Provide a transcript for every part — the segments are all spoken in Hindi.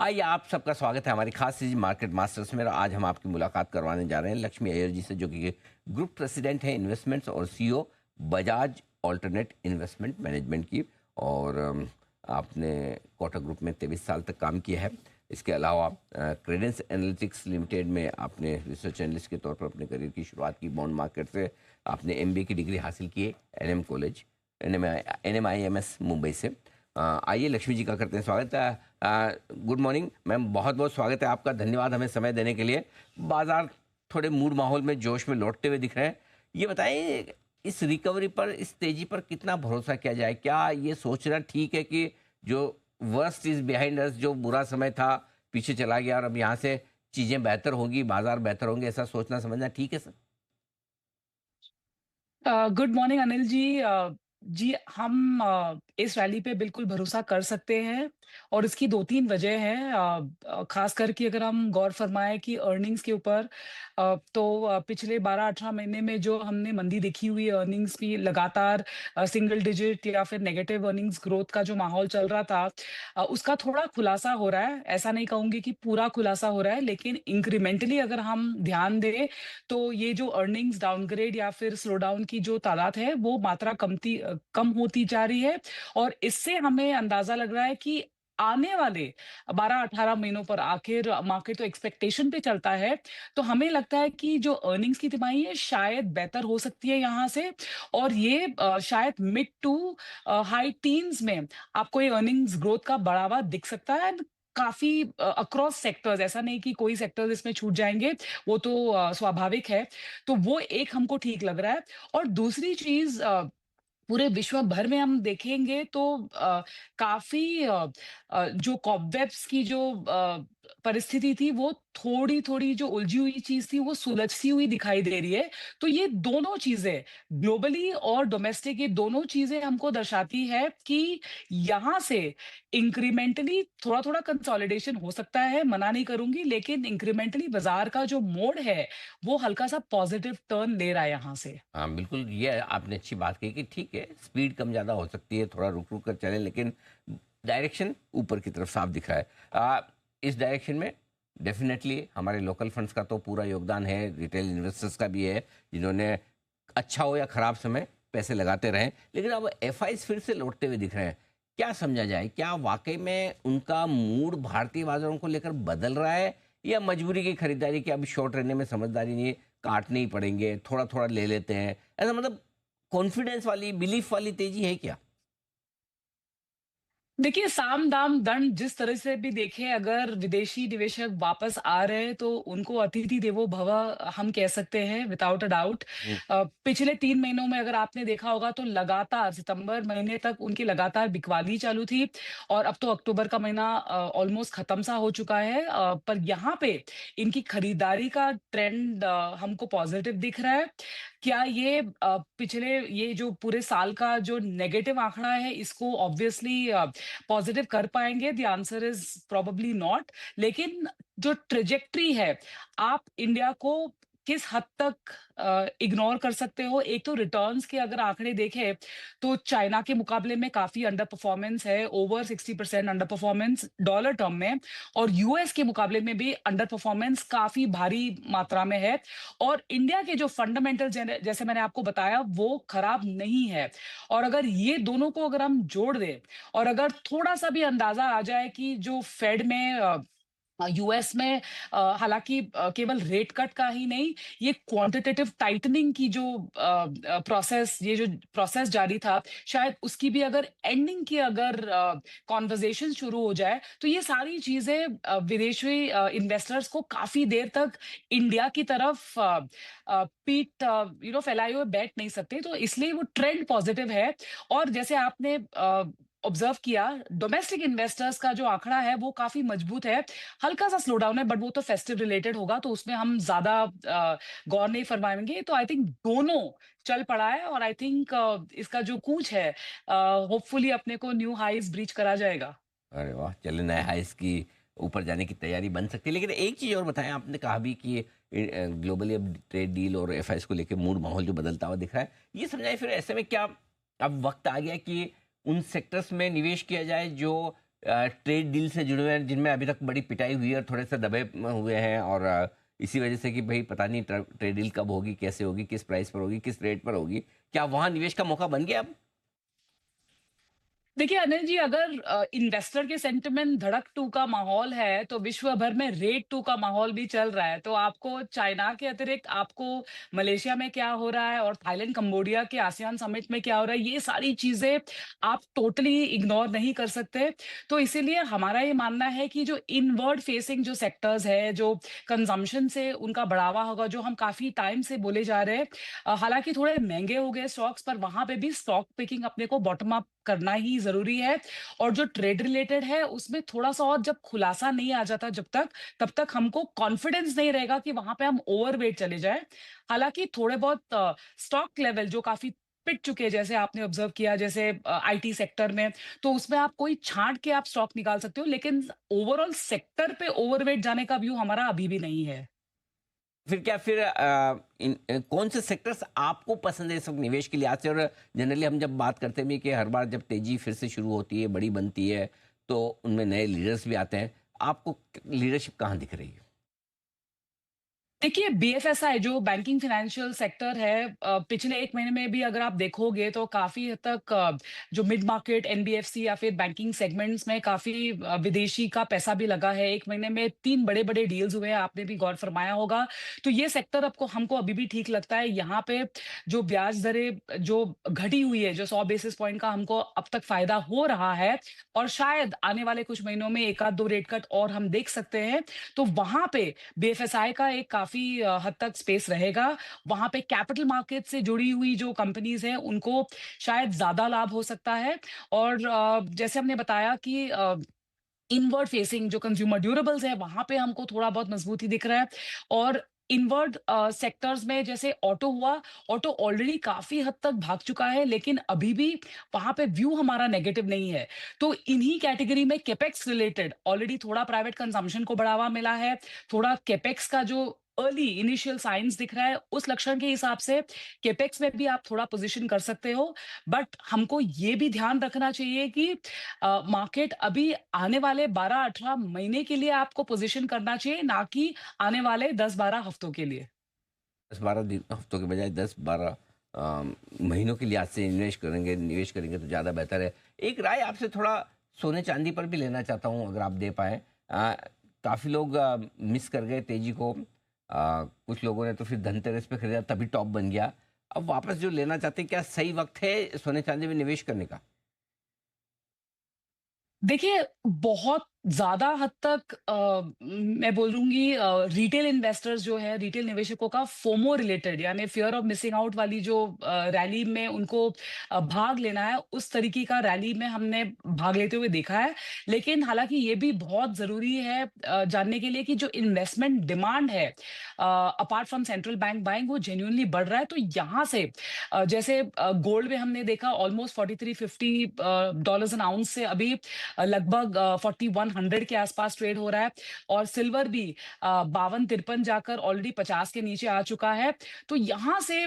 आइए, आप सबका स्वागत है हमारी खास सीरीज मार्केट मास्टर्स में। और आज हम आपकी मुलाकात करवाने जा रहे हैं लक्ष्मी अय्यर जी से, जो कि ग्रुप प्रेसिडेंट हैं इन्वेस्टमेंट्स और CEO Bajaj alternate investment management की। और आपने कोटक ग्रुप में 23 साल तक काम किया है। इसके अलावा क्रेडेंस एनालिटिक्स लिमिटेड में आपने रिसर्च एनालिस्ट के तौर पर अपने करियर की शुरुआत की। बॉन्ड मार्केट से आपने एमबीए की डिग्री हासिल की है एनएम कॉलेज NMIMS मुंबई से। आइए लक्ष्मी जी का करते हैं स्वागत। गुड मॉर्निंग मैम, बहुत बहुत स्वागत है आपका। धन्यवाद हमें समय देने के लिए। बाजार थोड़े मूड माहौल में जोश में लौटते हुए दिख रहे हैं। ये बताइए, इस रिकवरी पर, इस तेजी पर कितना भरोसा किया जाए? क्या ये सोचना ठीक है कि जो वर्स्ट इज बिहाइंड अस, जो बुरा समय था पीछे चला गया और अब यहाँ से चीज़ें बेहतर होंगी, बाजार बेहतर होंगे, ऐसा सोचना समझना ठीक है sir? Good morning Anil ji. जी, हम इस रैली पे बिल्कुल भरोसा कर सकते हैं और इसकी 2-3 वजह हैं। खास करके अगर हम गौर फरमाएँ कि अर्निंग्स के ऊपर, तो पिछले 12-18 महीने में जो हमने मंदी देखी हुई है अर्निंग्स की, लगातार सिंगल डिजिट या फिर नेगेटिव अर्निंग्स ग्रोथ का जो माहौल चल रहा था, उसका थोड़ा खुलासा हो रहा है। ऐसा नहीं कहूँगी कि पूरा खुलासा हो रहा है, लेकिन इंक्रीमेंटली अगर हम ध्यान दें तो ये जो अर्निंग्स डाउनग्रेड या फिर स्लो डाउन की जो तादाद है, वो मात्रा कम होती जा रही है। और इससे हमें अंदाजा लग रहा है कि आने वाले 12-18 महीनों पर आखिर मार्केट तो एक्सपेक्टेशन पे चलता है, तो हमें लगता है कि जो अर्निंग्स की तिमाही है शायद बेहतर हो सकती है यहाँ से। और ये शायद मिड टू हाई टीन्स में आपको ये अर्निंग्स ग्रोथ का बढ़ावा दिख सकता है। काफ़ी अक्रॉस सेक्टर्स, ऐसा नहीं कि कोई सेक्टर्स इसमें छूट जाएँगे, वो तो स्वाभाविक है। तो वो एक हमको ठीक लग रहा है। और दूसरी चीज़, पूरे विश्व भर में हम देखेंगे तो काफ़ी जो कॉबवेब्स की जो परिस्थिति थी, वो थोड़ी-थोड़ी जो उलझी हुई चीज़ थी, वो सुलझती हुई दिखाई दे रही है। तो ये दोनों चीज़ें, ग्लोबली और डोमेस्टिक, ये दोनों चीज़ें हमको दर्शाती है कि यहाँ से इंक्रीमेंटली थोड़ा-थोड़ा कंसोलिडेशन हो सकता है, मना नहीं करूँगी, लेकिन इंक्रीमेंटली बाज़ार का जो मोड़ है, वो हल्का-सा पॉज़िटिव टर्न ले रहा है यहाँ से। हाँ, बिल्कुल, ये आपने अच्छी बात कही कि ठीक है, स्पीड कम ज़्यादा हो सकती है, थोड़ा रुक-रुक कर चलें, लेकिन डायरेक्शन ऊपर की तरफ साफ दिख रहा है। इस डायरेक्शन में डेफ़िनेटली हमारे लोकल फंड्स का तो पूरा योगदान है, रिटेल इन्वेस्टर्स का भी है, जिन्होंने अच्छा हो या खराब समय पैसे लगाते रहे। लेकिन अब एफआईज़ फिर से लौटते हुए दिख रहे हैं। क्या समझा जाए? क्या वाक़ई में उनका मूड भारतीय बाज़ारों को लेकर बदल रहा है, या मजबूरी की खरीदारी कि अभी शॉर्ट रहने में समझदारी नहीं है, काटने ही पड़ेंगे, थोड़ा-थोड़ा ले लेते हैं? ऐसा मतलब कॉन्फिडेंस वाली, बिलीफ वाली तेज़ी है क्या? देखिए, साम, दाम, दंड जिस तरह से भी देखें, अगर विदेशी निवेशक वापस आ रहे हैं, तो उनको अतिथि देवो भव हम कह सकते हैं विदाउट अ डाउट। हुँ, पिछले 3 महीनों में अगर आपने देखा होगा तो लगातार सितंबर महीने तक उनकी लगातार बिकवाली चालू थी और अब तो अक्टूबर का महीना ऑलमोस्ट खत्म सा हो चुका है। पर यहाँ पे इनकी खरीदारी का ट्रेंड हमको पॉजिटिव दिख रहा है। क्या ये पिछले ये जो पूरे साल का जो नेगेटिव आंकड़ा है, इसको ऑब्वियसली पॉजिटिव कर पाएँगे? The answer is probably not. लेकिन जो ट्रैजेक्टरी है, आप इंडिया को किस हद तक इग्नोर कर सकते हो? एक तो रिटर्न्स के अगर आंकड़े देखें, तो चाइना के मुकाबले में काफ़ी अंडर परफॉर्मेंस है, over 60% under performance dollar term में। और यूएस के मुकाबले में भी अंडर परफॉर्मेंस काफ़ी भारी मात्रा में है। और इंडिया के जो फंडामेंटल जैसे मैंने आपको बताया, वो खराब नहीं है। और अगर ये दोनों को अगर हम जोड़ दें और अगर थोड़ा-सा भी अंदाज़ा आ जाए कि जो फेड में यूएस में हालाँकि केवल रेट कट का ही नहीं, ये क्वांटिटेटिव टाइटनिंग की जो प्रोसेस, ये जो प्रोसेस जारी था, शायद उसकी भी अगर एंडिंग की अगर कन्वर्सेशन शुरू हो जाए, तो ये सारी चीज़ें विदेशी इन्वेस्टर्स को काफ़ी देर तक इंडिया की तरफ पीठ फैलाए हुए बैठ नहीं सकते। तो इसलिए वो ट्रेंड पॉजिटिव है। और जैसे आपने ऑब्जर्व किया, डोमेस्टिक इन्वेस्टर्स का जो आंकड़ा है वो काफ़ी मजबूत है। हल्का-सा स्लो डाउन है, बट वो तो फेस्टिव रिलेटेड होगा, तो उसमें हम ज़्यादा गौर नहीं फरमाएँगे। तो आई थिंक दोनों चल पड़ा है और आई थिंक इसका जो कूच है, होपफुली अपने को न्यू हाइज़ ब्रीच करा जाएगा। अरे वाह! चलिए, नए हाइज़ की ऊपर जाने की तैयारी बन सकती है। लेकिन एक चीज़ और बताएँ, आपने कहा भी कि ग्लोबली अब ट्रेड डील और एफआईज़ को लेके मूड माहौल जो बदलता हुआ दिख रहा है। ये समझाइए, फिर ऐसे में क्या अब वक़्त आ गया कि उन सेक्टर्स में निवेश किया जाए जो ट्रेड डील से जुड़े हुए हैं जिनमें अभी तक बड़ी पिटाई हुई है और थोड़े से दबे हुए हैं, और इसी वजह से कि भाई पता नहीं ट्रेड डील कब होगी, कैसे होगी, किस प्राइस पर होगी, किस रेट पर होगी, क्या वहां निवेश का मौका बन गया अब? देखिए अनिल जी, अगर इन्वेस्टर के सेंटिमेंट धड़क टू का माहौल है तो विश्व भर में रेट टू का माहौल भी चल रहा है। तो आपको चाइना के अतिरिक्त आपको मलेशिया में क्या हो रहा है और थाईलैंड कंबोडिया के आसियान समिट में क्या हो रहा है, ये सारी चीजें आप टोटली इग्नोर नहीं कर सकते। तो इसीलिए हमारा ये मानना है कि जो इनवर्ड फेसिंग जो सेक्टर्स है, जो कंजम्पशन से उनका बढ़ावा होगा, जो हम काफी टाइम से बोले जा रहे हैं, हालांकि थोड़े महंगे हो गए स्टॉक्स, पर वहां पे भी स्टॉक पिकिंग अपने को बॉटम अप करना ही ज़रूरी है। और जो ट्रेड रिलेटेड है, उसमें थोड़ा-सा और जब खुलासा नहीं आ जाता जब तक, तब तक हमको कॉन्फिडेंस नहीं रहेगा कि वहाँ पे हम ओवरवेट चले जाएँ। हालाँकि थोड़े बहुत स्टॉक लेवल जो काफ़ी पिट चुके हैं, जैसे आपने ऑब्ज़र्व किया, जैसे आईटी सेक्टर में, तो उसमें आप कोई छाँट के आप स्टॉक निकाल सकते हो, लेकिन ओवरऑल सेक्टर पे ओवरवेट जाने का व्यू हमारा अभी भी नहीं है। फिर क्या फिर कौन से सेक्टर्स आपको पसंद है इस वक्त निवेश के लिहाज से? और जनरली हम जब बात करते हैं भी कि हर बार जब तेजी फिर से शुरू होती है, बड़ी बनती है, तो उनमें नए लीडर्स भी आते हैं। आपको लीडरशिप कहाँ दिख रही है? देखिए, बीएफएसआई जो बैंकिंग फाइनेंशियल सेक्टर है, पिछले 1 महीने में भी अगर आप देखोगे तो काफ़ी हद तक जो मिड मार्केट एनबीएफसी या फिर बैंकिंग सेगमेंट्स में काफ़ी विदेशी का पैसा भी लगा है। 1 महीने में 3 बड़े-बड़े डील्स हुए हैं, आपने भी गौर फरमाया होगा। तो ये सेक्टर आपको हमको अभी भी ठीक लगता है। यहाँ पे जो ब्याज दरें जो घटी हुई है, जो 100 बेसिस पॉइंट का हमको अब तक फ़ायदा हो रहा है, और शायद आने वाले कुछ महीनों में 1 आध 2 रेट कट और हम देख सकते हैं। तो वहाँ पे बीएफएसआई का एक काफ़ी हद तक स्पेस रहेगा। वहाँ पे कैपिटल मार्केट से जुड़ी हुई जो कंपनीज़ हैं, उनको शायद ज़्यादा लाभ हो सकता है। और जैसे हमने बताया कि इनवर्ड फेसिंग जो कंज्यूमर ड्यूरेबल्स है, वहाँ पे हमको थोड़ा बहुत मजबूती दिख रहा है। और इनवर्ड सेक्टर्स में जैसे ऑटो हुआ, ऑटो ऑलरेडी काफ़ी हद तक भाग चुका है, लेकिन अभी भी वहाँ पे व्यू हमारा नेगेटिव नहीं है। तो इन्हीं कैटेगरी में कैपेक्स रिलेटेड ऑलरेडी थोड़ा प्राइवेट कंजम्पशन को बढ़ावा मिला है, थोड़ा कैपेक्स का जो अर्ली इनिशियल साइंस दिख रहा है, उस लक्षण के हिसाब से कैपेक्स में भी आप थोड़ा पोज़ीशन कर सकते हो। बट हमको ये भी ध्यान रखना चाहिए कि मार्केट अभी आने वाले 12-18 महीने के लिए आपको पोज़ीशन करना चाहिए, ना कि आने वाले 10-12 हफ्तों के लिए। 10-12 दिन हफ्तों के बजाय 10-12 महीनों के लिए आज से निवेश करेंगे तो ज़्यादा बेहतर है। एक राय आपसे थोड़ा सोने-चांदी पर भी लेना चाहता हूँ, अगर आप दे पाएँ। काफ़ी लोग मिस कर गए तेज़ी को। कुछ लोगों ने तो फिर धनतेरस पे खरीदा, तभी टॉप बन गया। अब वापस जो लेना चाहते हैं, क्या सही वक़्त है सोने-चांदी में निवेश करने का? देखिए, बहुत ज़्यादा हद तक मैं बोलूँगी रिटेल इन्वेस्टर्स जो है, रिटेल निवेशकों का फोमो रिलेटेड यानी फ़ियर ऑफ मिसिंग आउट वाली जो रैली में उनको भाग लेना है, उस तरीके का रैली में हमने भाग लेते हुए देखा है। लेकिन हालाँकि ये भी बहुत ज़रूरी है जानने के लिए कि जो इन्वेस्टमेंट डिमांड है apart from central bank buying, वो जेन्युइनली बढ़ रहा है। तो यहाँ से जैसे गोल्ड में हमने देखा ऑलमोस्ट 4350 डॉलर्स एन आउंस से अभी लगभग 4100 के आसपास ट्रेड हो रहा है। और सिल्वर भी 52-53 जाकर ऑलरेडी 50 के नीचे आ चुका है। तो यहाँ से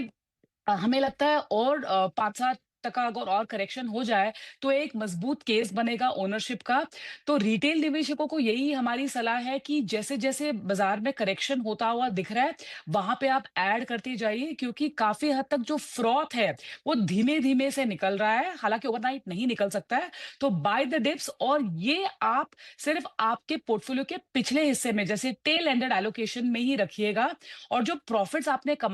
हमें लगता है और 5-7 टका अगर और करेक्शन हो जाए, तो एक मजबूत केस बनेगा ओनरशिप का। तो रिटेल निवेशकों को यही हमारी सलाह है कि जैसे-जैसे बाज़ार में करेक्शन होता हुआ दिख रहा है, वहाँ पे आप ऐड करते जाइए, क्योंकि काफ़ी हद तक जो फ्रॉथ है, वो धीमे-धीमे से निकल रहा है, हालाँकि ओवरनाइट नहीं निकल सकता है। तो बाय द डिप्स, और ये आप सिर्फ़ आपके पोर्टफोलियो के पिछले हिस्से में, जैसे टेल एंडेड एलोकेशन में ही रखिएगा। और जो प्रॉफिट्स आपने कमा